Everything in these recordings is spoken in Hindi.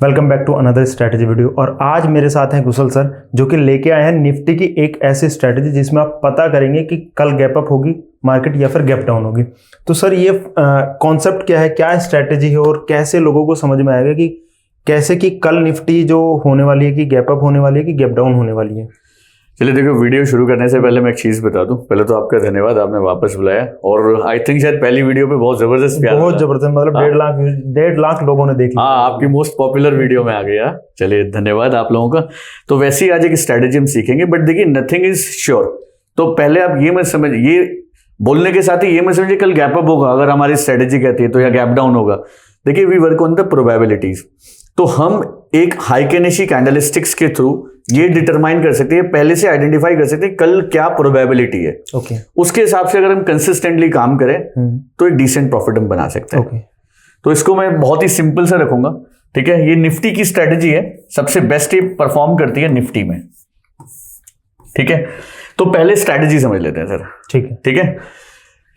Welcome back to another strategy video. और आज मेरे साथ हैं कुशल सर, जो कि लेके आए हैं निफ्टी की एक ऐसी स्ट्रैटेजी जिसमें आप पता करेंगे कि कल गैप अप होगी मार्केट या फिर गैप डाउन होगी। तो सर ये कॉन्सेप्ट क्या है, क्या स्ट्रैटेजी है और कैसे लोगों को समझ में आएगा कि कैसे कि कल निफ्टी जो होने वाली है कि गैप अप होने वाली है कि गैप डाउन होने वाली है। चलिए देखो, वीडियो शुरू करने से पहले मैं एक चीज बता दूं। पहले तो आपका धन्यवाद, आपने वापस बुलाया। और आई थिंक शायद पहली वीडियो पे बहुत जबरदस्त प्यार, बहुत जबरदस्त, मतलब 1.5 लाख लोगों ने देखी। हाँ, आपकी मोस्ट पॉपुलर वीडियो में आ गया। चलिए धन्यवाद आप लोगों का। तो वैसे ही आज एक स्ट्रेटेजी हम सीखेंगे, बट देखिए नथिंग इज श्योर। तो पहले आप ये मत समझ, ये बोलने के साथ ही ये मत समझिए कल गैप अप होगा अगर हमारी स्ट्रेटेजी कहती है तो, या गैप डाउन होगा। देखिए we work on the probabilities. तो हम एक हाइकेनेशी कैंडलस्टिक्स के थ्रू ये डिटरमाइन कर सकते हैं, पहले से आइडेंटिफाई कर सकते हैं कल क्या प्रोबेबिलिटी है। ओके। उसके हिसाब से अगर हम कंसिस्टेंटली काम करें तो एक डिसेंट प्रॉफिट हम बना सकते हैं। ओके। तो इसको मैं बहुत ही सिंपल से रखूंगा, ठीक है। ये निफ्टी की स्ट्रेटेजी है, सबसे बेस्ट ये परफॉर्म करती है निफ्टी में, ठीक है। तो पहले स्ट्रेटेजी समझ लेते हैं सर, ठीक है। ठीक है।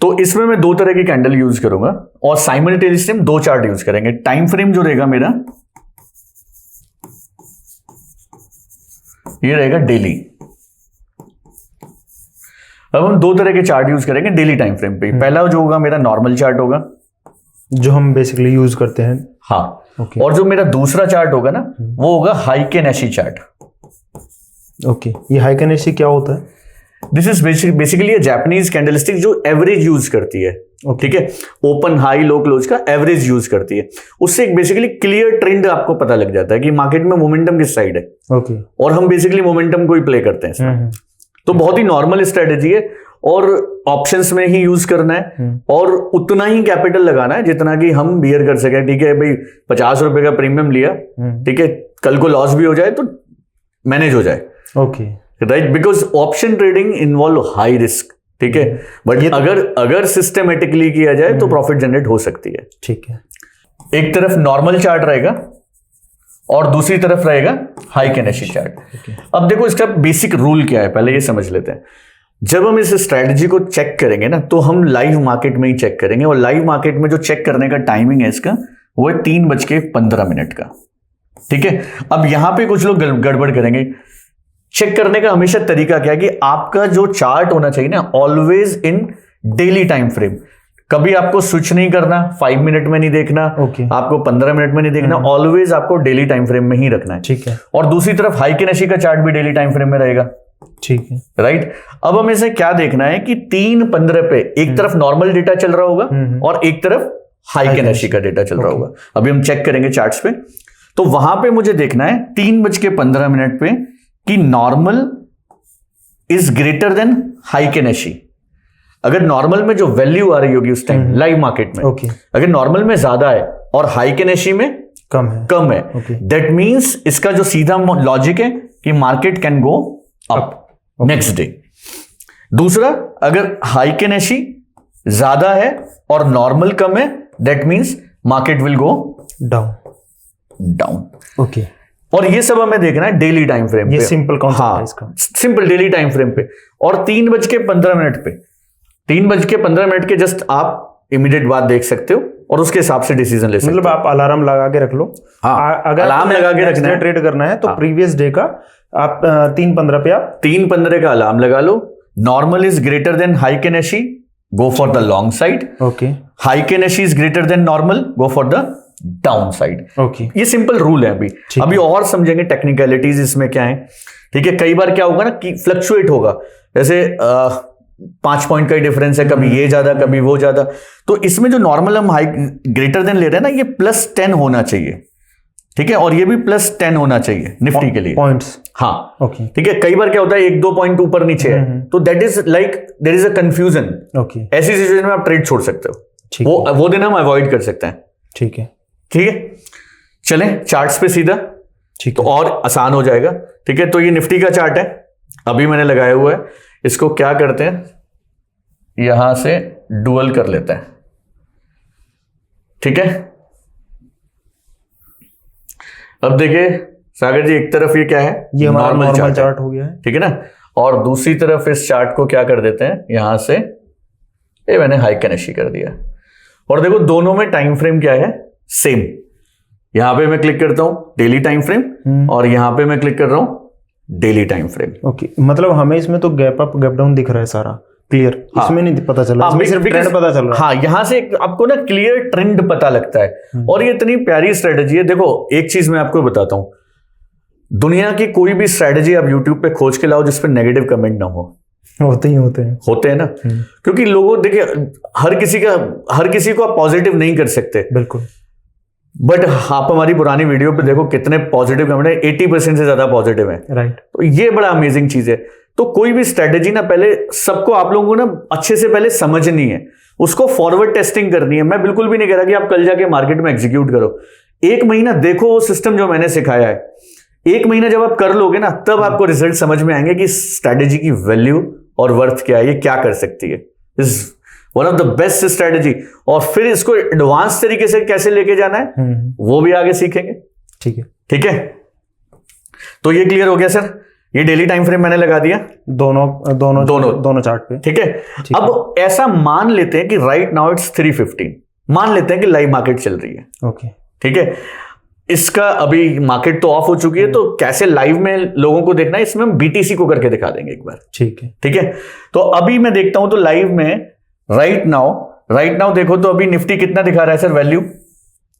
तो इसमें मैं दो तरह की कैंडल यूज करूंगा और साइमल्टेनियसली हम दो चार्ट यूज करेंगे। टाइम फ्रेम जो रहेगा मेरा, ये रहेगा डेली। अब हम दो तरह के चार्ट यूज करेंगे डेली टाइम फ्रेम पे। पहला जो होगा मेरा नॉर्मल चार्ट होगा, जो हम बेसिकली यूज करते हैं। हाँ। ओके। और जो मेरा दूसरा चार्ट होगा ना, वो होगा हाइकेनेशी चार्ट। ओके। ये हाइकेनेशी क्या होता है? This is basically Japanese candlestick जो एवरेज यूज करती है, ठीक है। ओपन हाई लो क्लोज का एवरेज यूज करती है। उससे एक बेसिकली क्लियर ट्रेंड आपको पता लग जाता है कि मार्केट में मोमेंटम किस साइड है। ओके। और हम बेसिकली मोमेंटम को ही प्ले करते हैं इसमें। तो बहुत ही नॉर्मल स्ट्रेटेजी है और ऑप्शंस में ही यूज करना है और उतना ही कैपिटल लगाना है जितना कि हम बियर कर सके, ठीक है भाई। 50 रुपए का प्रीमियम लिया, ठीक है, कल को लॉस भी हो जाए तो मैनेज हो जाए। Okay, right, because option trading involve high risk, ठीक है। बट अगर सिस्टमेटिकली किया जाए तो प्रॉफिट जनरेट हो सकती है, ठीक है। एक तरफ नॉर्मल चार्ट रहेगा और दूसरी तरफ रहेगा हाइकेनेशी चार्ट। अब देखो इसका बेसिक रूल क्या है, पहले ये समझ लेते हैं। जब हम इस स्ट्रैटेजी को चेक करेंगे ना, तो हम लाइव मार्केट में ही चेक करेंगे। और लाइव मार्केट में जो चेक करने का टाइमिंग है इसका, वो है 3:15 का, ठीक है। अब यहां पे कुछ लोग गड़बड़ करेंगे। चेक करने का हमेशा तरीका क्या है कि आपका जो चार्ट होना चाहिए ना, always in daily time frame. कभी आपको स्विच नहीं करना, 5 मिनट में नहीं देखना, आपको 15 मिनट में नहीं देखना, ऑलवेज आपको डेली टाइम फ्रेम में ही रखना है, ठीक है। और दूसरी तरफ हाइकेनेशी का चार्ट भी डेली टाइम फ्रेम में रहेगा, ठीक है। राइट। अब हमें इसे क्या देखना है कि 3:15 पे एक तरफ नॉर्मल डेटा चल रहा होगा और एक तरफ हाइकेनेशी का डेटा चल रहा होगा। अभी हम चेक करेंगे चार्ट्स पे। तो वहां पे मुझे देखना है 3:15 पे कि नॉर्मल इज ग्रेटर देन हाइकेनेशी। अगर नॉर्मल में जो वैल्यू आ रही होगी उस टाइम लाइव मार्केट में, अगर नॉर्मल में ज्यादा है और हाइकेनेशी में कम है, दैट मींस इसका जो सीधा लॉजिक है कि market can go up next day. दूसरा, अगर हाइकेनेशी ज्यादा है और नॉर्मल कम है, that means market will go down. Okay. और ये सब हमें देखना है डेली टाइम फ्रेम पे। ये सिंपल कॉन्सेप्ट है इसका। सिंपल डेली टाइम फ्रेम पे। और 3:15 पे, 3:15 के जस्ट आप इमीडिएट बात देख सकते हो और उसके हिसाब से डिसीजन ले सकते हो। मतलब आप अलार्म लगा के रख लो। हाँ, अगर अलार्म लगा के रखना है, ट्रेड करना है तो प्रीवियस डे का आप 3:15 पे आप 3:15 का अलार्म लगा लो। Normal is greater than Heikin Ashi, go for the long side. Okay. Heikin Ashi is greater than normal, go for the down side. Okay. ये सिंपल रूल है। अभी और समझेंगे टेक्निकलिटीज इसमें क्या है, ठीक है। कई बार क्या होगा ना कि फ्लक्चुएट होगा, जैसे 5 पॉइंट का ही डिफरेंस है, कभी ये ज्यादा कभी वो ज्यादा। तो इसमें जो नॉर्मल हम हाई ग्रेटर देन ले रहे हैं ना, ये +10 होना चाहिए, ठीक है। और ये भी +10 होना चाहिए निफ्टी के लिए पॉइंट्स। हाँ, ओके, ठीक है। कई बार क्या होता है 1-2 पॉइंट ऊपर नीचे है, तो that is like there is a confusion. Okay. ऐसी सिचुएशन में आप ट्रेड छोड़ सकते हो, वो दिन हम अवॉइड कर सकते हैं, ठीक है। ठीक है। चलें चार्ट्स पे सीधा, ठीक तो और आसान हो जाएगा, ठीक है। तो ये निफ्टी का चार्ट है, अभी मैंने लगाया हुआ है। इसको क्या करते हैं, यहां से डुअल कर लेते हैं, ठीक है। अब देखिए सागर जी, एक तरफ ये क्या है, ये नॉर्मल चार्ट हो गया है, ठीक है ना। और दूसरी तरफ इस चार्ट को क्या कर देते हैं, यहां से ये मैंने हाइकेनेशी कर दिया। और देखो दोनों में टाइम फ्रेम क्या है, सेम। यहां पे मैं क्लिक करता हूं डेली टाइम फ्रेम और यहां पे मैं क्लिक कर रहा हूं डेली टाइम फ्रेम। ओके, मतलब हमें इसमें तो गैप अप गैप डाउन दिख रहा है सारा क्लियर। हाँ, इसमें नहीं पता चल रहा, इसमें सिर्फ ट्रेंड पता चल रहा है। हाँ, यहां से आपको ना क्लियर ट्रेंड पता लगता है और ये इतनी प्यारी स्ट्रेटेजी है। देखो एक चीज मैं आपको बताता हूं, दुनिया की कोई भी स्ट्रेटेजी आप यूट्यूब पे खोज के लाओ जिसपे नेगेटिव कमेंट ना हो। होते हैं ना, क्योंकि लोगों देखिए हर किसी को आप पॉजिटिव नहीं कर सकते, बिल्कुल। बट आप हमारी पुरानी वीडियो पे देखो कितने पॉजिटिव कमेंट है, 80% से ज्यादा पॉजिटिव है, राइट। तो ये बड़ा अमेजिंग चीज है। तो कोई भी स्ट्रेटेजी ना पहले सबको आप लोगों को ना अच्छे से पहले समझनी है, उसको फॉरवर्ड टेस्टिंग करनी है। मैं बिल्कुल भी नहीं कह रहा कि आप कल जाके मार्केट में एग्जीक्यूट करो, 1 महीना देखो वो सिस्टम जो मैंने सिखाया है, 1 महीना जब आप कर लोगे ना तब आपको रिजल्ट समझ में आएंगे कि स्ट्रेटेजी की वैल्यू और वर्थ क्या है, ये क्या कर सकती है। Is one of the best strategy. और फिर इसको एडवांस तरीके से कैसे लेके जाना है वो भी आगे सीखेंगे। ठीक है, तो ये क्लियर हो गया सर। ये डेली टाइम फ्रेम मैंने लगा दिया दोनों चार्ट पे। ठीक है, अब ऐसा मान लेते हैं कि राइट नाउ इट्स 315, मान लेते हैं कि लाइव मार्केट चल रही है। ओके, ठीक है, इसका अभी मार्केट तो ऑफ हो चुकी है, तो कैसे लाइव में लोगों को देखना है इसमें हम बीटीसी को करके दिखा देंगे एक बार। ठीक है, तो अभी मैं देखता हूं तो लाइव में राइट नाउ देखो तो अभी निफ्टी कितना दिखा रहा है सर वैल्यू?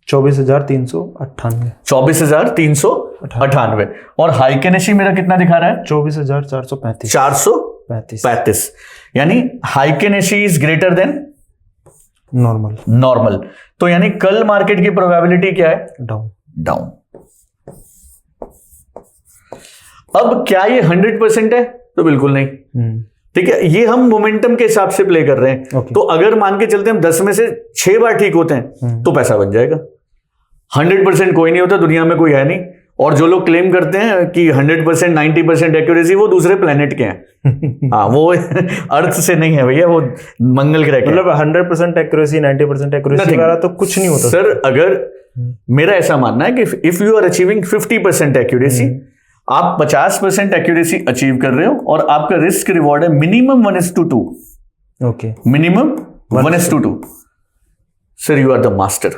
24,398 24,398 और हाइकेनेशी मेरा कितना दिखा रहा है? 24,435 यानी हाइकेनेशी इज ग्रेटर देन नॉर्मल। तो यानी कल मार्केट की प्रोबेबिलिटी क्या है? डाउन। अब क्या ये 100% है? तो बिल्कुल नहीं। ठीक है, ये हम मोमेंटम के हिसाब से प्ले कर रहे हैं। तो अगर मान के चलते हम 10 में से 6 बार ठीक होते हैं तो पैसा बन जाएगा। 100% कोई नहीं होता, दुनिया में कोई है नहीं। और जो लोग क्लेम करते हैं कि 100% 90% एक्यूरेसी, वो दूसरे प्लेनेट के हैं। हाँ, वो अर्थ से नहीं है भैया, वो मंगल ग्रह के। मतलब 100% एक्यूरेसी 90% एक्यूरेसी वाला तो कुछ नहीं होता सर। अगर मेरा ऐसा मानना है कि if you are achieving 50% accuracy, आप 50% एक्यूरेसी अचीव कर रहे हो और आपका रिस्क रिवॉर्ड है minimum 1:2। Okay, minimum 1:2। Sir you are the master,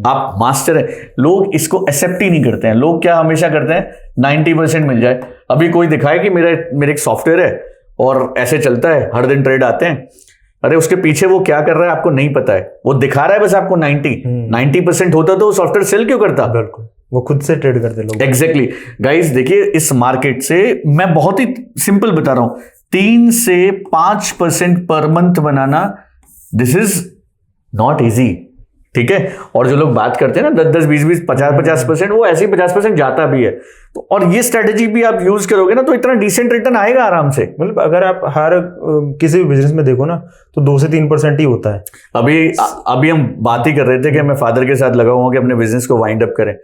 आप मास्टर है। लोग इसको एक्सेप्ट ही नहीं करते हैं। लोग क्या हमेशा करते हैं 90% मिल जाए। अभी कोई दिखाए कि मेरे एक सॉफ्टवेयर है और ऐसे चलता है, हर दिन ट्रेड आते हैं, अरे उसके पीछे वो क्या कर रहा है आपको नहीं पता है। वो दिखा रहा है बस आपको 90% होता तो वो सॉफ्टवेयर सेल क्यों करता? बिल्कुल, वो खुद से ट्रेड करते लोग। एग्जैक्टली गाइस, देखिए इस मार्केट से मैं बहुत ही सिंपल बता रहा हूं, 3 से 5% per month banana, this is not easy. ठीक है, और जो लोग बात करते हैं ना 10-10, 20-20, 50-50%, वो ऐसे ही 50% जाता भी है। तो और ये स्ट्रेटेजी भी आप यूज करोगे ना तो इतना डिसेंट रिटर्न आएगा आराम से। मतलब अगर आप हर किसी भी बिजनेस में देखो ना तो 2 से 3% ही होता है। अभी हम बात ही कर रहे थे कि मैं फादर के साथ लगा हुआ कि अपने बिजनेस को वाइंड अप करें।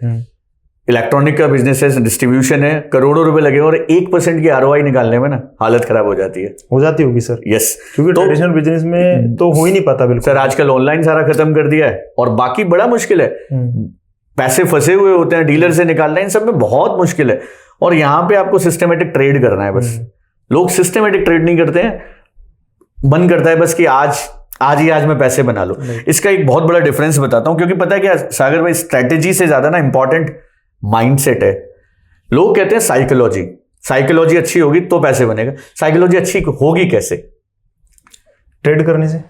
इलेक्ट्रॉनिक का बिजनेस है, डिस्ट्रीब्यूशन है, करोड़ों रुपए लगे और 1% की आरओआई निकालने में ना हालत खराब हो जाती होगी सर। यस, क्योंकि ट्रेडिशनल बिजनेस में तो हो ही नहीं पाता। बिल्कुल सर, आजकल ऑनलाइन सारा खत्म कर दिया है और बाकी बड़ा मुश्किल है। पैसे फंसे हुए होते हैं, डीलर से निकालना, इन सब में बहुत मुश्किल है। और यहाँ पे आपको सिस्टमेटिक ट्रेड करना है बस। लोग सिस्टमेटिक ट्रेड नहीं करते हैं, मन करता है बस कि आज में पैसे बना लो। इसका एक बहुत बड़ा डिफरेंस बताता हूं, क्योंकि पता है क्या सागर भाई, स्ट्रेटेजी से ज्यादा ना इंपॉर्टेंट माइंडसेट है। लोग कहते हैं साइकोलॉजी अच्छी होगी तो पैसे बनेगा। साइकोलॉजी अच्छी होगी कैसे? ट्रेड करने से।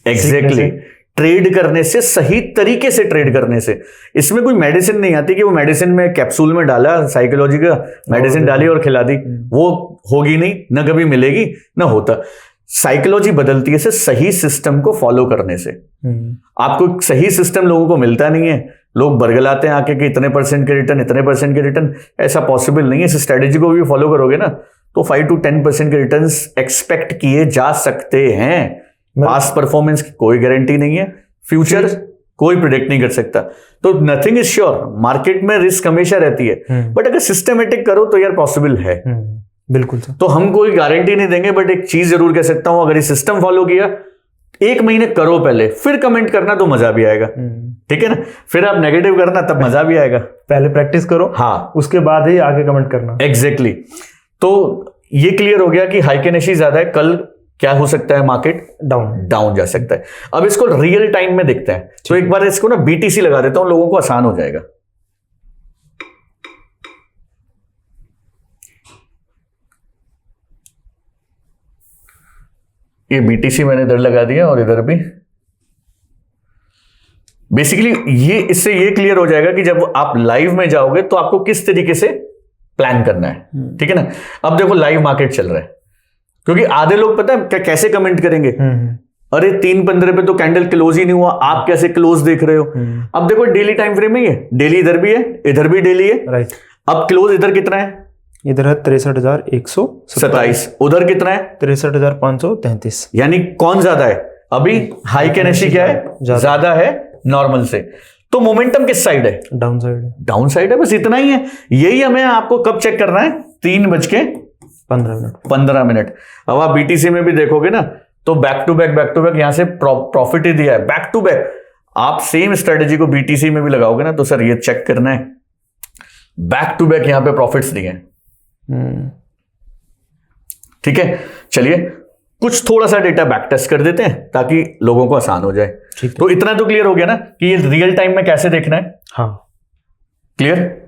एग्जैक्टली, ट्रेड करने से, सही तरीके से ट्रेड करने से। इसमें कोई मेडिसिन नहीं आती कि वो मेडिसिन में कैप्सूल में डाला, साइकोलॉजी का मेडिसिन डाली और खिला दी, वो होगी नहीं, ना कभी मिलेगी ना होता। साइकोलॉजी बदलती है से सही सिस्टम को फॉलो करने से। आपको सही सिस्टम लोगों को मिलता नहीं है, लोग बरगलाते हैं आके कि इतने % के रिटर्न, ऐसा पॉसिबल नहीं है। इस स्ट्रेटेजी को भी फॉलो करोगे ना तो 5 to 10% के रिटर्न्स एक्सपेक्ट किए जा सकते हैं। पास्ट परफॉर्मेंस की कोई गारंटी नहीं है, फ्यूचर कोई प्रिडिक्ट नहीं कर सकता। तो नथिंग इज श्योर, मार्केट में रिस्क हमेशा रहती है, बट अगर सिस्टमेटिक करो तो यार पॉसिबल है। बिल्कुल। तो हम कोई गारंटी नहीं देंगे, बट एक चीज जरूर कह सकता हूं, अगर ये सिस्टम फॉलो किया 1 महीने करो पहले, फिर कमेंट करना तो मजा भी आएगा। ठीक है ना, फिर आप नेगेटिव करना तब मजा भी आएगा। पहले प्रैक्टिस करो, हाँ, उसके बाद ही आगे कमेंट करना। एग्जैक्टली। तो ये क्लियर हो गया कि हाइकेनेशी ज्यादा है, कल क्या हो सकता है, मार्केट डाउन जा सकता है। अब इसको रियल टाइम में देखते हैं, तो एक बार इसको ना बीटीसी लगा देता हूं, लोगों को आसान हो जाएगा। ये BTC मैंने इधर लगा दिया और इधर भी। बेसिकली ये इससे ये क्लियर हो जाएगा कि जब आप लाइव में जाओगे तो आपको किस तरीके से प्लान करना है, ठीक है ना। अब देखो लाइव मार्केट चल रहा है, क्योंकि आधे लोग पता है कैसे कमेंट करेंगे, अरे 3:15 पे तो कैंडल क्लोज ही नहीं हुआ, आप कैसे क्लोज देख रहे हो। अब देखो डेली टाइम फ्रेम में, ये डेली इधर भी है, इधर भी डेली है, राइट। अब क्लोज इधर कितना है, इधर है 63,127, उधर कितना है 63,533। यानी कौन ज्यादा है अभी, हाई कैनेशी क्या है, ज्यादा है नॉर्मल से। तो मोमेंटम किस साइड है, डाउन साइड है, डाउन साइड है, बस इतना ही है। यही हमें आपको कब चेक करना है, 3:15 मिनट। अब आप BTC में भी देखोगे ना तो बैक टू बैक यहां से प्रॉफिट ही दिया है, बैक टू बैक। आप सेम स्ट्रेटेजी को BTC में भी लगाओगे ना तो सर ये चेक करना है, बैक टू बैक यहां पे प्रॉफिट्स दिए हैं, ठीक है। चलिए कुछ थोड़ा सा डेटा बैक टेस्ट कर देते हैं ताकि लोगों को आसान हो जाए। तो इतना तो क्लियर हो गया ना कि ये रियल टाइम में कैसे देखना है, हाँ क्लियर।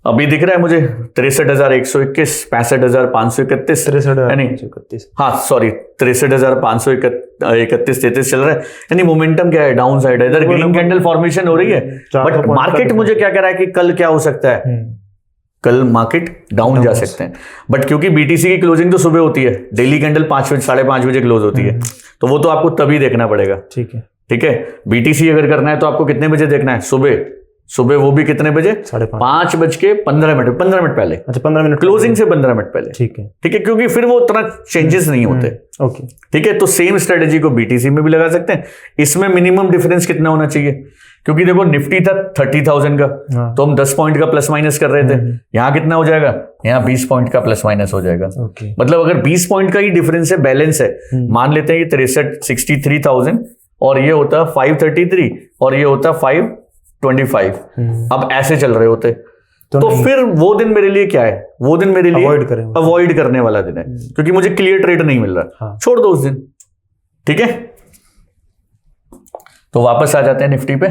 अभी दिख रहा है मुझे 63,121, 65,531, 63,531, हाँ सॉरी 63,531, 33 चल रहा है। यानी मोमेंटम क्या है, डाउन साइड है, इधर ग्रीन कैंडल फॉर्मेशन हो रही है। बट मार्केट मुझे क्या कह रहा है कि कल क्या हो सकता है, कल मार्केट डाउन जा सकते हैं। बट क्योंकि BTC की क्लोजिंग तो सुबह होती है, डेली कैंडल 5:30 बजे क्लोज होती है, तो वो तो आपको तभी देखना पड़ेगा, ठीक है। BTC अगर करना है तो आपको कितने बजे देखना है, सुबह, वो भी कितने बजे, 5:15 15 मिनट पहले। अच्छा 15 मिनट क्लोजिंग से 15 मिनट पहले, ठीक है, क्योंकि फिर वो उतना चेंजेस नहीं होते, ओके, ठीक है। तो सेम स्ट्रेटेजी को BTC में भी लगा सकते हैं। इसमें मिनिमम डिफरेंस कितना होना चाहिए, क्योंकि देखो निफ्टी था 30,000 का, तो हम 10 पॉइंट का प्लस माइनस कर रहे थे, यहाँ कितना हो जाएगा, यहाँ 20 पॉइंट का प्लस माइनस हो जाएगा। मतलब अगर 20 पॉइंट का ही डिफरेंस है, बैलेंस है, मान लेते हैं कि 63,000 और ये होता 533 और ये होता 525, अब ऐसे चल रहे होते तो फिर वो दिन मेरे लिए क्या है, वो दिन मेरे लिए अवॉइड करने वाला दिन है, क्योंकि मुझे क्लियर ट्रेड नहीं मिल रहा, छोड़ दो उस दिन, ठीक है। तो वापस आ जाते हैं निफ्टी पे।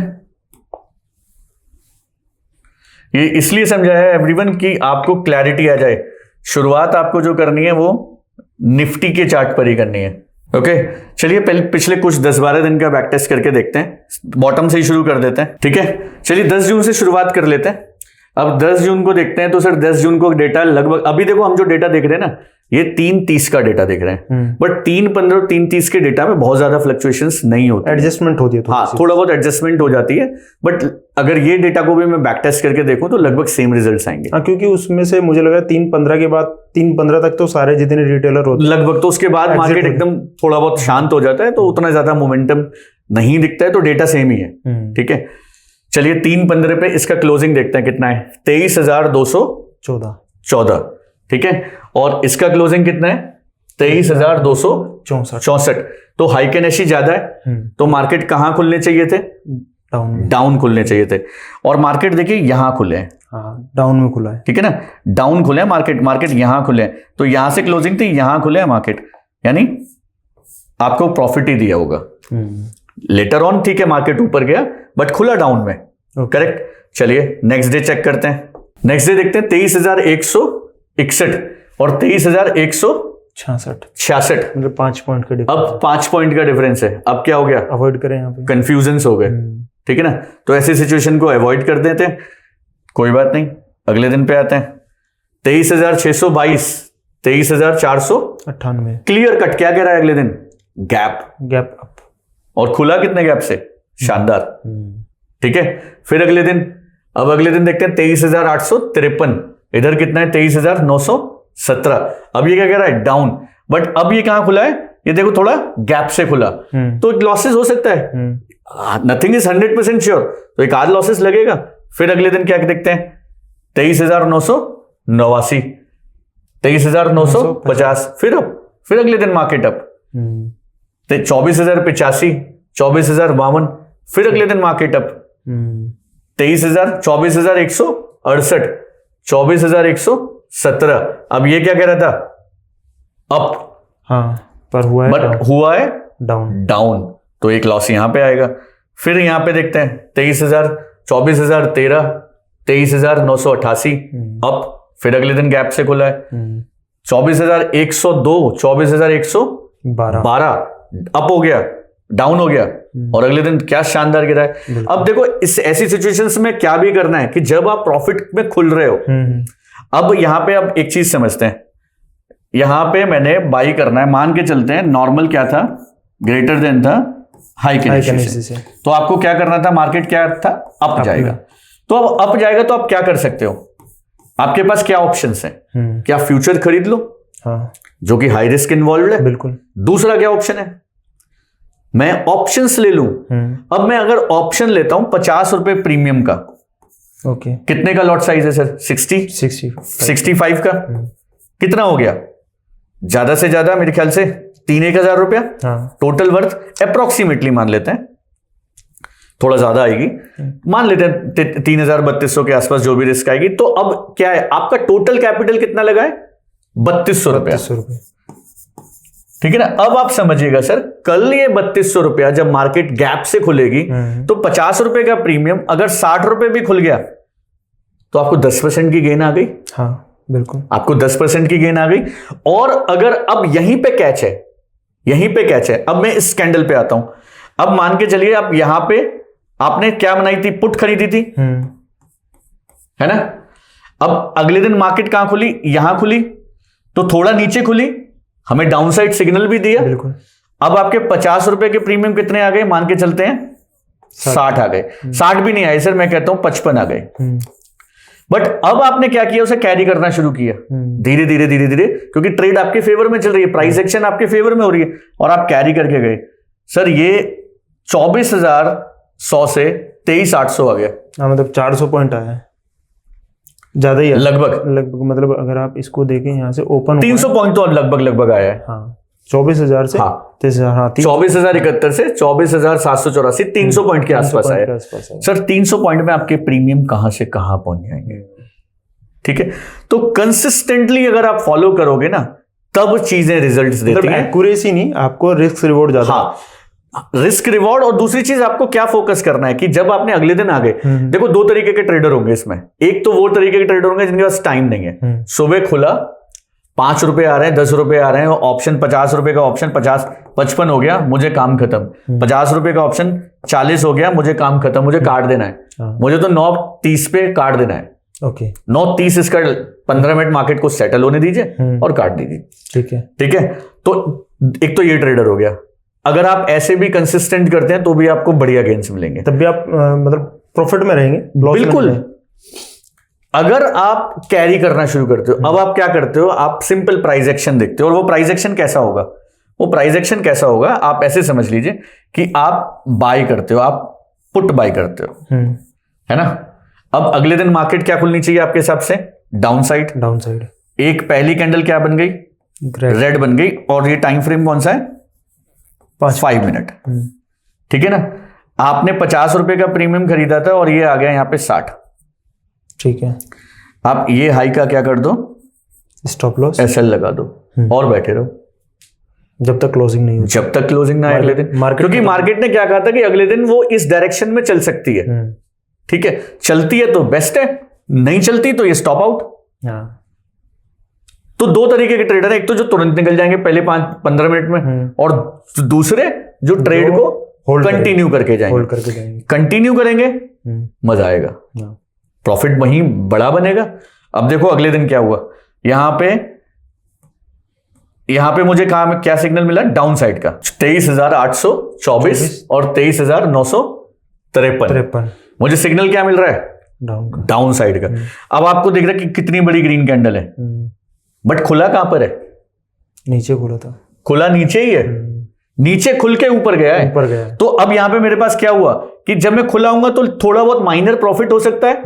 ये इसलिए समझाया है एवरीवन कि आपको क्लैरिटी आ जाए। शुरुआत आपको जो करनी है वो निफ्टी के चार्ट पर ही करनी है, ओके। चलिए पहले पिछले कुछ 10-12 दिन का बैक टेस्ट करके देखते हैं, बॉटम से ही शुरू कर देते हैं, ठीक है। चलिए 10 जून से शुरुआत कर लेते हैं। अब 10 जून को देखते हैं तो सर 10 जून को डेटा लगभग, अभी देखो हम जो डेटा देख रहे हैं ना, ये 3:30 का डेटा देख रहे हैं, बट 3:15 3:30 के डेटा में बहुत ज्यादा फ्लक्चुएशंस नहीं होती, एडजस्टमेंट होती है, हाँ थोड़ा बहुत एडजस्टमेंट हो जाती है। बट अगर ये डेटा को भी मैं बैक टेस्ट करके देखूं तो लगभग सेम रिजल्ट्स आएंगे, हाँ, क्योंकि उसमें से मुझे लग रहा है 3:15 के बाद 3:15 तक तो सारे जितने रिटेलर होते हैं लगभग, तो उसके बाद मार्केट एकदम थोड़ा बहुत शांत हो जाता है, तो उतना ज्यादा मोमेंटम नहीं दिखता है, तो डेटा सेम ही है, ठीक है। चलिए 3:15 पे इसका क्लोजिंग देखते हैं कितना है, 23,214, ठीक है। और इसका क्लोजिंग कितना है, 23,264। तो हाई कैनेशी ज्यादा है, तो मार्केट कहां खुलने चाहिए थे, डाउन खुलने चाहिए थे। और मार्केट देखिए यहां खुले हैं, डाउन में खुला है, ठीक है ना, डाउन खुले हैं मार्केट यहां खुले हैं, तो यहां से क्लोजिंग थी, यहां खुले हैं मार्केट, यानी आपको प्रॉफिट ही दिया होगा। लेटर ऑन ठीक है मार्केट ऊपर गया बट खुला डाउन में, करेक्ट। चलिए नेक्स्ट डे चेक करते हैं, नेक्स्ट डे देखते हैं 23,161 और 23,166, मतलब 5 पॉइंट का डिफरेंस। अब 5 पॉइंट का डिफरेंस है, अब क्या हो गया, अवॉइड करें, यहाँ पे कंफ्यूजन हो गए, ठीक है ना। तो ऐसी सिचुएशन को अवॉइड कर देते हैं, कोई बात नहीं। अगले दिन पे आते हैं 23,622, 23,498, क्लियर कट। क्या कह रहा है अगले दिन, गैप अप, और खुला कितने गैप से, शानदार, ठीक है। फिर अगले दिन, अब अगले दिन देखते हैं 23,853, इधर कितना है 23,917। अब ये क्या कह रहा है, डाउन, बट अब ये कहां खुला है, ये देखो थोड़ा गैप से खुला, तो लॉसेस हो सकता है, नथिंग इज 100% श्योर, तो एक आध लॉसेस लगेगा। फिर अगले दिन क्या देखते हैं 23,989, 23,950, फिर अगले दिन मार्केट अप 24,085, 24,052, फिर अगले दिन मार्केट अप 24,168, 24,117। अब ये क्या कह रहा था, अप, हाँ, पर हुआ है, बट हुआ है डाउन, तो एक लॉस यहां पे आएगा। फिर यहां पे देखते हैं 24,013, 23,988 अप, फिर अगले दिन गैप से खुला है 24,102, 24,112 अप हो गया, डाउन हो गया, और अगले दिन क्या शानदार गिरा है। अब देखो इस ऐसी सिचुएशंस में क्या भी करना है कि जब आप प्रॉफिट में खुल रहे हो, अब यहां पे अब एक चीज समझते हैं, यहां पे मैंने बाई करना है, मान के चलते हैं नॉर्मल क्या था, ग्रेटर देन था हाई कैंडल से, तो आपको क्या करना था, मार्केट क्या था, अप जाएगा। तो अब अप जाएगा तो आप क्या कर सकते हो, आपके पास क्या ऑप्शंस हैं, क्या फ्यूचर खरीद लो, हाँ, जो कि हाई रिस्क इन्वॉल्व है, बिल्कुल। दूसरा क्या ऑप्शन है, मैं ऑप्शंस ले लूं। अब मैं अगर ऑप्शन लेता हूं 50 रुपए प्रीमियम का, ओके, कितने का लॉट साइज है सर, 65 का, कितना हो गया, ज्यादा से ज्यादा मेरे ख्याल से 3,000 रुपया, टोटल वर्थ अप्रोक्सीमेटली मान लेते हैं, थोड़ा ज्यादा आएगी, मान लेते हैं 3,3200 के आसपास जो भी रिस्क आएगी। तो अब क्या है, आपका टोटल कैपिटल कितना लगा है, 3200 रुपया, ठीक है ना। अब आप समझिएगा सर, कल ये 3200 रुपया जब मार्केट गैप से खुलेगी तो 50 रुपए का प्रीमियम अगर 60 रुपए भी खुल गया तो आपको 10% की गेन आ गई। हाँ बिल्कुल, आपको 10% की गेन आ गई। और अगर अब यहीं पे कैच है, यहीं पे कैच है, अब मैं इस कैंडल पे आता हूं। अब मान के चलिए आप यहां पे आपने क्या बनाई थी, पुट खरीदी थी, है ना। अब अगले दिन मार्केट कहां खुली, यहां खुली, तो थोड़ा नीचे खुली, हमें डाउनसाइड सिग्नल भी दिया। बिल्कुल। अब आपके 50 रुपए के प्रीमियम कितने आ गए, मान के चलते हैं 60 आ गए, 60 भी नहीं आए सर, मैं कहता हूं 55 आ गए। बट अब आपने क्या किया, उसे कैरी करना शुरू किया धीरे धीरे धीरे धीरे, क्योंकि ट्रेड आपके फेवर में चल रही है, प्राइस एक्शन आपके फेवर में हो रही है, और आप कैरी करके गए। सर ये 24,100 से 23,800 आ गया। हाँ, मतलब 400 पॉइंट आया है, ज्यादा ही है लगभग। मतलब अगर आप इसको देखें यहाँ से ओपन 300 पॉइंट तो लगभग आया है। हाँ, 24,000 से 24,071 से 24,784, 300 पॉइंट के आसपास आया। सर 300 पॉइंट में आपके प्रीमियम कहां से कहां पहुंच जाएंगे, ठीक है। तो कंसिस्टेंटली अगर आप फॉलो करोगे ना, तब चीजें रिजल्ट्स देती हैं। एक्यूरेसी नहीं, आपको रिस्क रिवॉर्ड ज्यादा। हाँ, रिस्क रिवॉर्ड। और दूसरी चीज आपको क्या फोकस करना है कि जब आपने अगले दिन आ गए, देखो 2 तरीके के ट्रेडर होंगे इसमें। एक तो वो तरीके के ट्रेडर होंगे जिनके पास टाइम नहीं है, सुबह खुला 5 रुपए आ रहे हैं, 10 रुपए आ रहे हैं, ऑप्शन 50 रुपए का ऑप्शन 55 हो गया, मुझे काम खत्म। 50 रुपए का ऑप्शन 40 हो गया, मुझे काम खत्म, मुझे काट देना है, मुझे तो 9:30 पे काट देना है। ओके, 9:30 इसका 15 मिनट मार्केट को सेटल होने दीजिए और काट दीजिए, ठीक है। तो एक तो ये ट्रेडर हो गया। अगर आप ऐसे भी कंसिस्टेंट करते हैं तो भी आपको बढ़िया गेन्स मिलेंगे, तब भी आप मतलब प्रॉफिट में रहेंगे, बिल्कुल। अगर आप कैरी करना शुरू करते हो, अब आप क्या करते हो, आप सिंपल प्राइस एक्शन देखते हो। और वो प्राइस एक्शन कैसा होगा, वो प्राइस एक्शन कैसा होगा, आप ऐसे समझ लीजिए कि आप बाय करते हो, आप पुट बाय करते हो, है ना। अब अगले दिन मार्केट क्या खुलनी चाहिए आपके हिसाब से, डाउन साइड। एक पहली कैंडल क्या बन गई, रेड बन गई, और ये टाइम फ्रेम कौन सा है, 5 मिनट, ठीक है ना। आपने 50 रुपए का प्रीमियम खरीदा था और ये आ गया यहां पे 60, ठीक है। आप ये हाई का क्या कर दो, स्टॉप लॉस एसएल लगा दो और बैठे रहो जब तक क्लोजिंग नहीं होती, जब तक क्लोजिंग ना आए अगले दिन। क्योंकि मार्केट ने क्या कहा था कि अगले दिन वो इस डायरेक्शन में चल सकती है, ठीक है। चलती है तो बेस्ट है, नहीं चलती तो ये स्टॉप आउट। तो 2 तरीके के ट्रेडर है, एक तो जो तुरंत निकल जाएंगे पहले 5-15 मिनट में, और दूसरे जो ट्रेड को कंटिन्यू करके जाएंगे, कंटिन्यू करेंगे, मजा आएगा, प्रॉफिट वहीं बड़ा बनेगा। अब देखो अगले दिन क्या हुआ, यहां पे मुझे क्या सिग्नल मिला, डाउन साइड का 23,824 और 23,953। मुझे सिग्नल क्या मिल रहा है, डाउन साइड का। अब आपको दिख रहा है कि कितनी बड़ी ग्रीन कैंडल है, बट खुला कहां पर है, नीचे खुला था, खुला नीचे ही है, नीचे खुल के ऊपर गया है। तो अब यहां पे मेरे पास क्या हुआ कि जब मैं खुलाऊंगा तो थोड़ा बहुत माइनर प्रॉफिट हो सकता है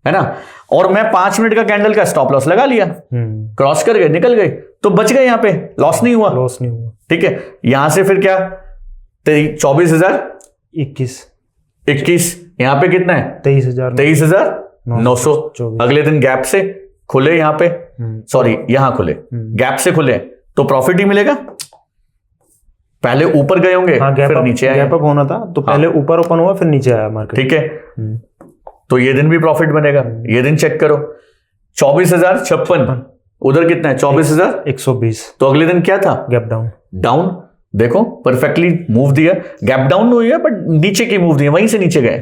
ना। और मैं 5 मिनट का कैंडल का स्टॉप लॉस लगा लिया, क्रॉस कर गए, निकल गए, तो बच गए, यहां पे लॉस नहीं हुआ, ठीक है। यहां से फिर क्या, 24,021, यहां पे कितना है, 23,900। अगले दिन गैप से खुले, यहां पे सॉरी यहां खुले, गैप से खुले, तो प्रॉफिट ही मिलेगा। पहले ऊपर गए होंगे, फिर नीचे आए, गैप अप होना था तो पहले ऊपर ओपन हुआ फिर नीचे आया मार्केट, ठीक है। तो ये दिन भी प्रॉफिट बनेगा। ये दिन चेक करो, 24,056, उधर कितना है 24,000 120। तो अगले दिन क्या था? Gap down. डाउन। देखो परफेक्टली मूव दिया, गैप डाउन हुई है बट नीचे की मूव दिया, वहीं से नीचे गए।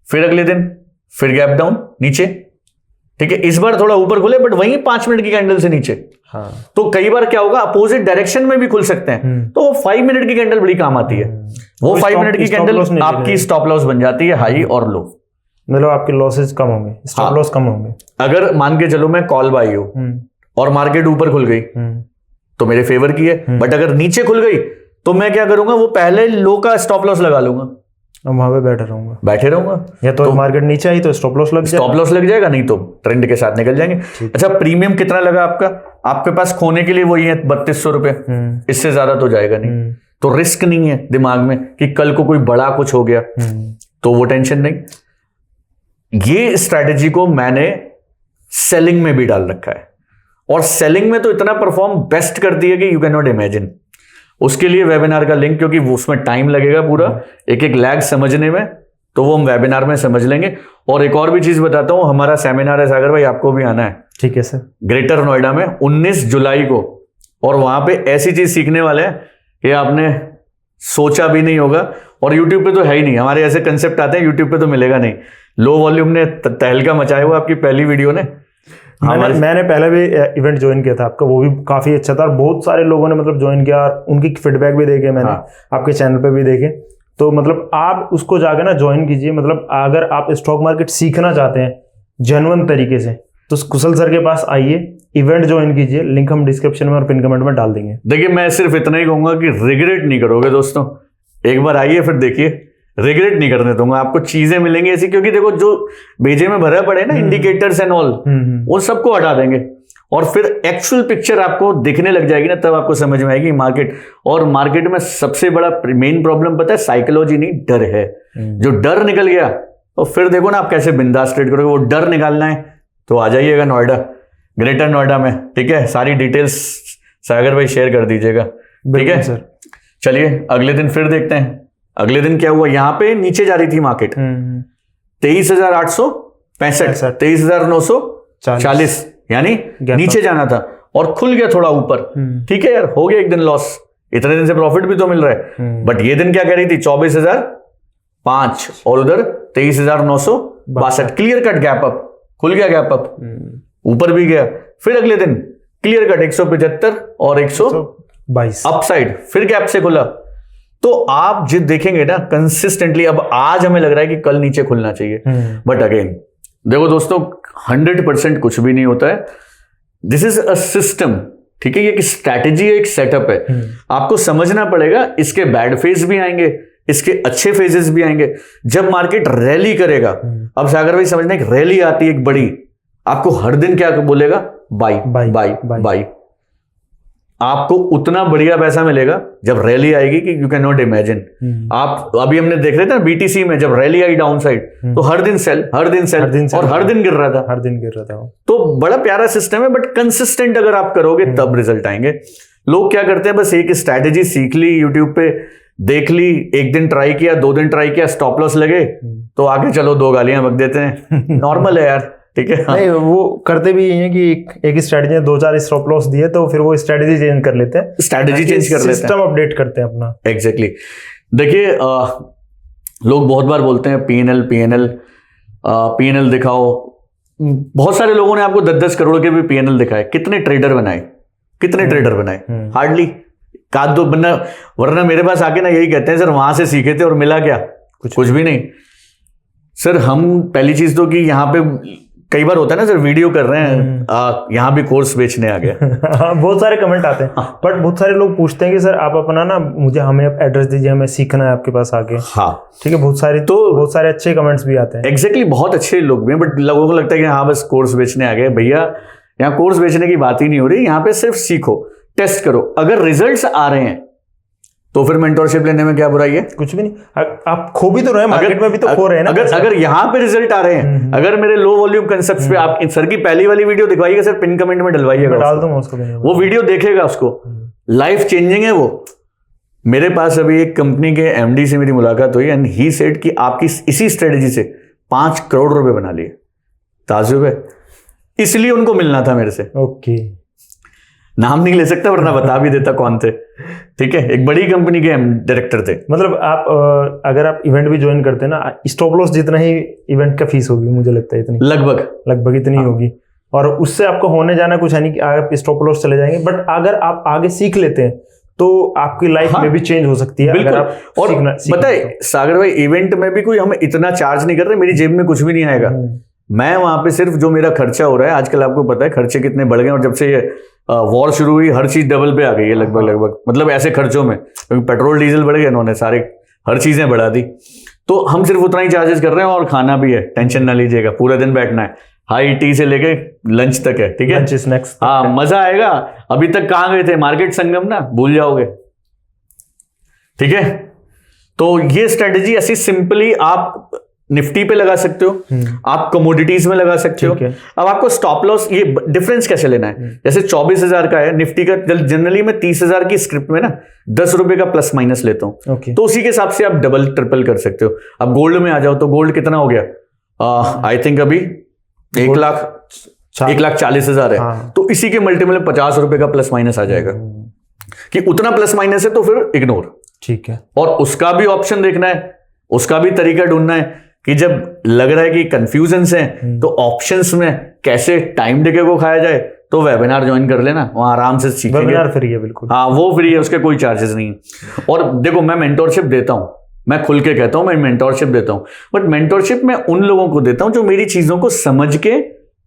फिर अगले दिन फिर गैप डाउन नीचे, ठीक है। इस बार थोड़ा ऊपर खुले बट वहीं 5 मिनट की कैंडल से नीचे। हाँ। तो कई बार क्या होगा, अपोजिट डायरेक्शन में भी खुल सकते हैं, तो वो 5 मिनट की कैंडल बड़ी काम आती है। वो 5 मिनट की कैंडल आपकी स्टॉप लॉस बन जाती है, हाई और लो। मतलब आपके लॉसेज कम होंगे, स्टॉप लॉस कम होंगे। अगर मान के चलो मैं कॉल बाई हूं और मार्केट ऊपर खुल गई तो मेरे फेवर की है, बट अगर नीचे खुल गई तो मैं क्या करूंगा, वो पहले लो का स्टॉप लॉस लगा लूंगा और वहां पे बैठे रहूंगा। या तो मार्केट नीचे आई तो स्टॉप लॉस लग जाएगा, नहीं तो ट्रेंड के साथ निकल जाएंगे। अच्छा, प्रीमियम कितना लगा आपका? आपके पास खोने के लिए वही है 3200 रुपए, इससे ज्यादा तो जाएगा नहीं। तो रिस्क नहीं है दिमाग में कि कल को कोई बड़ा कुछ हो गया, तो वो टेंशन नहीं। ये स्ट्रैटेजी को मैंने सेलिंग में भी डाल रखा है, और सेलिंग में तो इतना परफॉर्म बेस्ट करती है कि यू कैन नॉट इमेजिन। उसके लिए वेबिनार का लिंक, क्योंकि उसमें टाइम लगेगा पूरा एक एक लैग समझने में, तो वो हम वेबिनार में समझ लेंगे। और एक और भी चीज बताता हूं, हमारा सेमिनार है सागर भाई, आपको भी आना है। ठीक है सर। ग्रेटर नोएडा में 19 जुलाई को, और वहां पे ऐसी चीज सीखने वाले हैं कि आपने सोचा भी नहीं होगा, और यूट्यूब पे तो है ही नहीं। हमारे ऐसे कंसेप्ट आते हैं यूट्यूब पे तो मिलेगा नहीं। लो वॉल्यूम ने तहलका मचाया हुआ आपकी पहली वीडियो ने। मैंने पहले भी इवेंट ज्वाइन किया था आपका, वो भी काफी अच्छा था, और बहुत सारे लोगों ने मतलब ज्वाइन किया, और उनकी फीडबैक भी देखे मैंने। आपके चैनल पे भी देखे। तो मतलब आप उसको जाकर ना ज्वाइन कीजिए। मतलब अगर आप स्टॉक मार्केट सीखना चाहते हैं जेन्युइन तरीके से, तो कुशल सर के पास आइए, इवेंट ज्वाइन कीजिए। लिंक हम डिस्क्रिप्शन में और पिन कमेंट में डाल देंगे। देखिए, मैं सिर्फ इतना ही कहूंगा कि रिग्रेट नहीं करोगे दोस्तों। एक बार आइए फिर देखिए, रिग्रेट नहीं करने दूंगा। आपको चीजें मिलेंगी ऐसी, क्योंकि देखो जो भेजे में भरा पड़े ना इंडिकेटर्स एंड ऑल, वो सबको हटा देंगे, और फिर एक्चुअल पिक्चर आपको दिखने लग जाएगी ना, तब आपको समझ में आएगी मार्केट। और मार्केट में सबसे बड़ा मेन प्रॉब्लम पता है, साइकोलॉजी नहीं, डर है। जो डर निकल गया तो फिर देखो ना आप कैसे बिंदास ट्रेड करोगे। वो डर निकालना है तो आ जाइएगा नोएडा, ग्रेटर नोएडा में, ठीक है। सारी डिटेल्स सागर भाई शेयर कर दीजिएगा, ठीक है सर। चलिए अगले दिन फिर देखते हैं। अगले दिन क्या हुआ, यहां पे नीचे जा रही थी मार्केट 23,865, 23,940, यानी नीचे जाना था, और खुल गया थोड़ा ऊपर। ठीक है यार, हो गया एक दिन लॉस, इतने दिन से प्रॉफिट भी तो मिल रहा है। बट ये दिन क्या कह रही थी 24,005, और उधर 23,962। क्लियर कट गैप अप, खुल गया गैप अप, ऊपर भी गया। फिर अगले दिन क्लियर कट 175 और 122 अपसाइड, फिर गैप से खुला। तो आप जिद देखेंगे ना कंसिस्टेंटली, अब आज हमें लग रहा है कि कल नीचे खुलना चाहिए, बट अगेन देखो दोस्तों 100% कुछ भी नहीं होता है। दिस इज अ सिस्टम, ठीक है। ये एक स्ट्रैटेजी है, एक सेटअप है। आपको समझना पड़ेगा, इसके बैड फेज भी आएंगे, इसके अच्छे फेजेस भी आएंगे। जब मार्केट रैली करेगा, अब सागर भाई समझना, एक रैली आती है एक बड़ी, आपको हर दिन क्या बोलेगा, बाई बाई बाई बाई। आपको उतना बढ़िया पैसा मिलेगा जब रैली आएगी कि यू कैन नॉट इमेजिन। आप अभी हमने देख रहे थे ना बीटीसी में, जब रैली आई डाउन साइड, तो हर दिन सेल, हर दिन सेल, और हर दिन गिर रहा था। तो बड़ा प्यारा सिस्टम है, बट कंसिस्टेंट अगर आप करोगे तब रिजल्ट आएंगे। लोग क्या करते हैं, बस एक स्ट्रैटेजी सीख ली, यूट्यूब पे देख ली, एक दिन ट्राई किया, 2 दिन ट्राई किया, स्टॉप लॉस लगे तो आगे चलो 2 गालियां बक देते हैं। नॉर्मल है यार, ठीक है। नहीं, वो करते भी यही है कि एक स्ट्रैटेजी 2-4 स्टॉप लॉस दिए तो फिर वो स्ट्रैटेजी चेंज कर लेते हैं, सिस्टम अपडेट करते हैं अपना। एग्जैक्टली। देखिए लोग बहुत बार बोलते हैं पीएनएल दिखाओ। बहुत सारे लोगों ने आपको 10-10 करोड़ के भी पीएनएल दिखाए। कितने ट्रेडर बनाए? हार्डली का दो बना। वरना मेरे पास आके ना यही कहते हैं, सर वहां से सीखे थे और मिला क्या? कुछ भी नहीं सर। हम पहली चीज तो कि यहाँ पे कई बार होता है ना सर, वीडियो कर रहे हैं, यहाँ भी कोर्स बेचने आ गया। बहुत सारे कमेंट आते हैं, बट बहुत सारे लोग पूछते हैं कि सर आप अपना ना हमें एड्रेस दीजिए, हमें सीखना है आपके पास आके। हाँ ठीक है, बहुत सारे अच्छे कमेंट्स भी आते हैं। एग्जैक्टली, बहुत अच्छे लोग भी हैं, बट लोगों को लगता है कि हाँ बस कोर्स बेचने आ गए। भैया यहाँ कोर्स बेचने की बात ही नहीं हो रही, यहाँ पे सिर्फ सीखो, टेस्ट करो। अगर रिजल्ट्स आ रहे हैं तो फिर मेंटरशिप लेने में क्या बुराई है? कुछ भी नहीं। आप खो भी तो रहे हैं, मार्केट में भी तो खो रहे हैं ना। अगर यहाँ पे रिजल्ट आ रहे हैं, अगर मेरे लो वॉल्यूम कंसेप्ट्स पे आप सर की पहली वाली वीडियो दिखवाइएगा सर, पिन कमेंट में डलवाइएगा, डाल दूंगा उसको, वो वीडियो देखेगा, उसको लाइफ चेंजिंग है वो। मेरे पास अभी एक कंपनी के एमडी से मेरी मुलाकात हुई, एंड ही सेड कि आपकी इसी स्ट्रेटेजी से 5 करोड़ रुपए बना लिए। ताजुब है, इसलिए उनको मिलना था मेरे से। ओके, नाम नहीं ले सकता वरना बता भी देता कौन थे, ठीक है। एक बड़ी कंपनी के डायरेक्टर थे। मतलब आप अगर आप इवेंट भी ज्वाइन करते हैं ना, स्टॉप लॉस जितना ही इवेंट का फीस होगी, मुझे लगता है इतनी, लगभग इतनी होगी, और उससे आपको होने जाना कुछ है नहीं कि आप स्टॉप लॉस चले जाएंगे। बट अगर आप आगे सीख लेते हैं तो आपकी लाइफ में भी चेंज हो सकती है। बिल्कुल। अगर आप और पता है सागर भाई, इवेंट में भी कोई हमें इतना चार्ज नहीं कर रहे, मेरी जेब में कुछ भी नहीं आएगा। मैं वहां पे सिर्फ जो मेरा खर्चा हो रहा है, आजकल आपको पता है खर्चे कितने बढ़ गए, और जब से ये वॉर शुरू हुई हर चीज डबल पे आ गई है लगभग, मतलब ऐसे खर्चों में, क्योंकि पेट्रोल डीजल बढ़ गए, इन्होंने सारे हर चीजें बढ़ा दी, तो हम सिर्फ उतना ही चार्जेस कर रहे हैं। और खाना भी है, टेंशन ना लीजिएगा, पूरा दिन बैठना है, हाई टी से लेके लंच तक है, ठीक है, स्नैक्स, हाँ मजा आएगा। अभी तक कहाँ गए थे, मार्केट संगम ना, भूल जाओगे, ठीक है। तो ये स्ट्रेटेजी ऐसी सिंपली आप निफ्टी पे लगा सकते हो, आप कमोडिटीज में लगा सकते हो। अब आपको स्टॉप लॉस, ये डिफरेंस कैसे लेना है, जैसे 24,000 का है निफ्टी का, जनरली मैं 30,000 की स्क्रिप्ट में ना 10 रुपए का प्लस माइनस लेता हूं, तो उसी के हिसाब से आप डबल ट्रिपल कर सकते हो। अब गोल्ड में आ जाओ तो गोल्ड कितना हो गया, आई थिंक अभी 1,40,000 है, तो इसी के मल्टीपल 50 रुपए का प्लस माइनस आ जाएगा, कि उतना प्लस माइनस है तो फिर इग्नोर, ठीक है। और उसका भी ऑप्शन देखना है, उसका भी तरीका ढूंढना है कि जब लग रहा है कि कंफ्यूजन्स हैं तो ऑप्शंस में कैसे टाइम डिके को खाया जाए, तो वेबिनार ज्वाइन कर लेना, वहां आराम से सीखेंगे। वेबिनार फ्री है, बिल्कुल, हाँ वो फ्री है, उसके कोई चार्जेस नहीं है। और देखो मैं मेंटोरशिप देता हूं, मैं खुल के कहता हूं मैं मेंटोरशिप देता हूं, बट मेंटोरशिप मैं उन लोगों को देता हूं जो मेरी चीजों को समझ के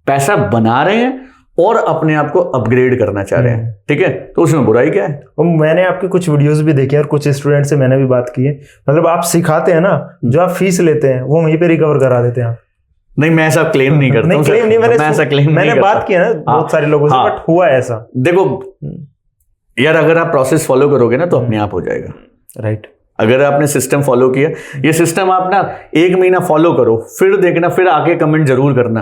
पैसा बना रहे हैं और अपने आप को अपग्रेड करना चाह रहे हैं, ठीक है, तो उसमें बुराई क्या है। और मैंने आपके कुछ वीडियोस भी देखे और कुछ स्टूडेंट से मैंने भी बात की है, मतलब आप सिखाते हैं ना, जो आप फीस लेते हैं वो वहीं पे रिकवर करा देते हैं आप। नहीं मैं ऐसा क्लेम नहीं करता हूं, क्लेम नहीं, मैंने नहीं बात की है ना बहुत सारे लोगों से, बट हुआ ऐसा। देखो यार, अगर आप प्रोसेस फॉलो करोगे ना तो अपने आप हो जाएगा, राइट। अगर आपने सिस्टम फॉलो किया, ये सिस्टम आप ना 1 महीना फॉलो करो, फिर देखना, फिर आके कमेंट जरूर करना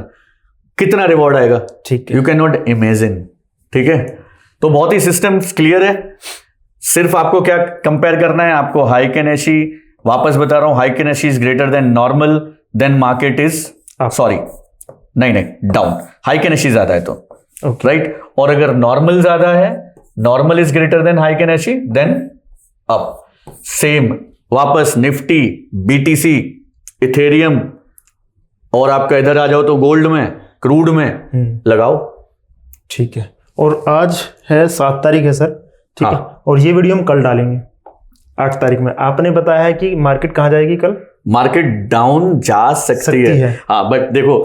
कितना रिवॉर्ड आएगा, ठीक है, यू कैन नॉट इमेजिन, ठीक है। तो बहुत ही सिस्टम क्लियर है, सिर्फ आपको क्या कंपेयर करना है, आपको हाइक एंड एशी, वापस बता रहा हूं, Heikin Ashi is greater than normal, then market is sorry नहीं डाउन, हाइक एंड एशी ज्यादा है तो राइट, और अगर नॉर्मल ज्यादा है, normal is greater than Heikin Ashi, then up. Same वापस निफ्टी, बीटीसी, इथेरियम, और आपका इधर आ जाओ तो गोल्ड में, क्रूड में लगाओ, ठीक है। और आज है 7 तारीख है सर, ठीक है, और ये वीडियो हम कल डालेंगे 8 तारीख में। आपने बताया है कि मार्केट कहाँ जाएगी कल, मार्केट डाउन जा सकती है। हाँ बट देखो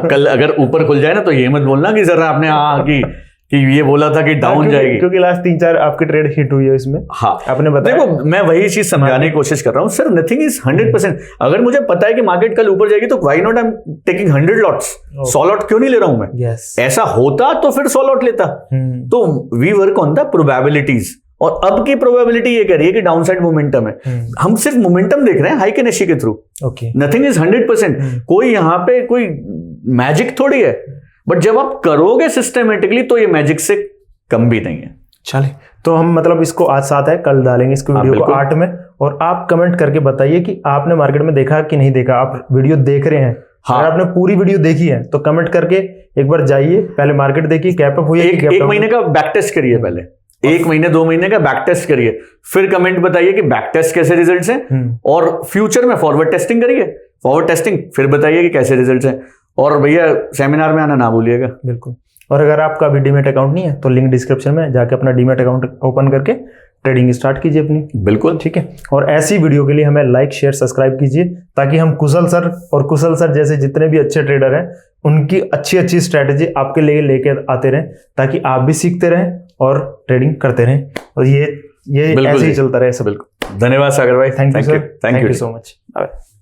कल अगर ऊपर खुल जाए ना तो ये मत बोलना कि जरा आपने कि ये बोला था कि डाउन जाएगी, क्योंकि लास्ट 3-4 आपकी ट्रेड हिट हुई है इसमें। हाँ आपने बताया, देखो मैं वही चीज समझाने की कोशिश कर रहा हूँ सर, नथिंग इज 100%। अगर मुझे पता है कि मार्केट कल ऊपर जाएगी तो why not I am taking 100 lots, 100 lot क्यों नहीं ले रहा हूं मैं? ऐसा होता तो फिर 100 लॉट लेता। तो we work on the probabilities, और अब की प्रोबेबिलिटी ये कह रही है कि डाउनसाइड मोमेंटम है, हम सिर्फ मोमेंटम देख रहे हैं हाइक एंड एशी के थ्रू, नथिंग इज 100%। कोई यहाँ पे कोई मैजिक थोड़ी है, बट जब आप करोगे सिस्टमेटिकली तो ये मैजिक से कम भी नहीं है। चले तो हम मतलब इसको आज 7 है, कल डालेंगे इसको वीडियो को 8 में, और आप कमेंट करके बताइए कि आपने मार्केट में देखा कि नहीं देखा। आप वीडियो देख रहे हैं, अगर आपने पूरी वीडियो देखी है तो कमेंट करके एक बार जाइए, पहले मार्केट देखिए कैप अप हुई है, एक महीने का बैक टेस्ट करिए, पहले 1 महीने 2 महीने का बैक टेस्ट करिए, फिर कमेंट बताइए कि बैक टेस्ट कैसे रिजल्ट्स हैं, और फ्यूचर में फॉरवर्ड टेस्टिंग करिए, फॉरवर्ड टेस्टिंग फिर बताइए कि कैसे रिजल्ट्स हैं। और भैया सेमिनार में आना ना भूलिएगा। बिल्कुल। और अगर आपका अभी डीमैट अकाउंट नहीं है तो लिंक डिस्क्रिप्शन में जाके अपना डीमैट अकाउंट ओपन करके ट्रेडिंग स्टार्ट कीजिए अपनी। बिल्कुल, ठीक है। और ऐसी वीडियो के लिए हमें लाइक शेयर सब्सक्राइब कीजिए, ताकि हम कुशल सर और कुशल सर जैसे जितने भी अच्छे ट्रेडर हैं उनकी अच्छी स्ट्रैटेजी आपके लिए लेके आते रहें, ताकि आप भी सीखते रहें और ट्रेडिंग करते रहें, और ये ऐसे ही चलता रहे सब। बिल्कुल। धन्यवाद सागर भाई, thank you sir, thank you so much.